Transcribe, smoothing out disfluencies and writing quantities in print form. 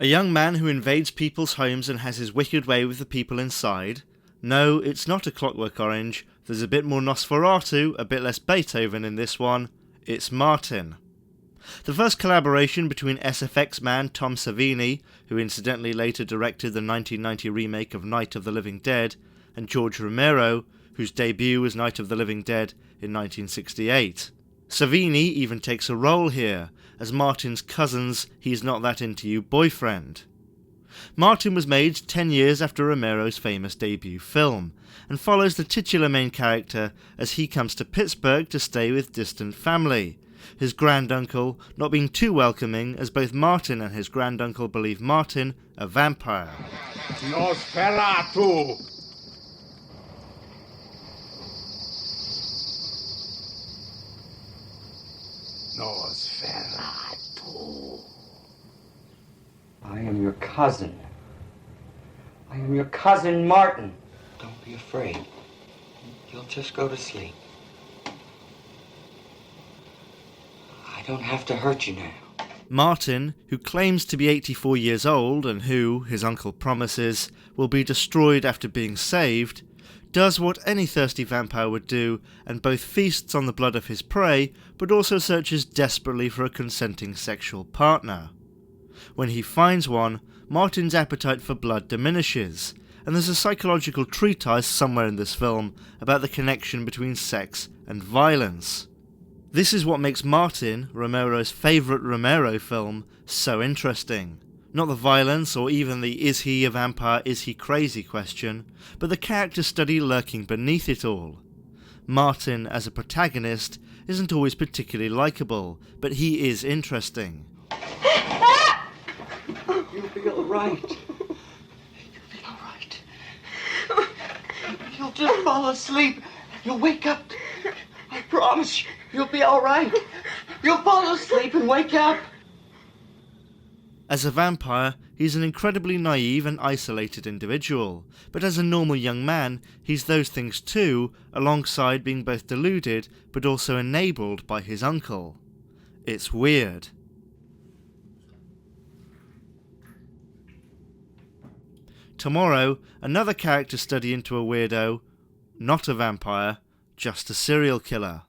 A young man who invades people's homes and has his wicked way with the people inside? No, it's not A Clockwork Orange. There's a bit more Nosferatu, a bit less Beethoven in this one. It's Martin. The first collaboration between SFX man Tom Savini, who incidentally later directed the 1990 remake of Night of the Living Dead, and George Romero, whose debut was Night of the Living Dead in 1968. Savini even takes a role here, as Martin's cousin's He's Not That Into You boyfriend. Martin was made 10 years after Romero's famous debut film, and follows the titular main character as he comes to Pittsburgh to stay with distant family, his granduncle not being too welcoming as both Martin and his granduncle believe Martin a vampire. Nosferatu! Nosferatu. I am your cousin. I am your cousin Martin. Don't be afraid. You'll just go to sleep. I don't have to hurt you now. Martin, who claims to be 84 years old and who, his uncle promises, will be destroyed after being saved, does what any thirsty vampire would do and both feasts on the blood of his prey but also searches desperately for a consenting sexual partner. When he finds one, Martin's appetite for blood diminishes, and there's a psychological treatise somewhere in this film about the connection between sex and violence. This is what makes Martin, Romero's favourite Romero film, so interesting. Not the violence or even the is he a vampire, is he crazy question, but the character study lurking beneath it all. Martin as a protagonist isn't always particularly likeable, but he is interesting. You'll be alright. You'll be alright. You'll just fall asleep. You'll wake up. I promise you. You'll be alright. You'll fall asleep and wake up. As a vampire, he's an incredibly naive and isolated individual, but as a normal young man, he's those things too, alongside being both deluded but also enabled by his uncle. It's weird. Tomorrow, another character study into a weirdo, not a vampire, just a serial killer.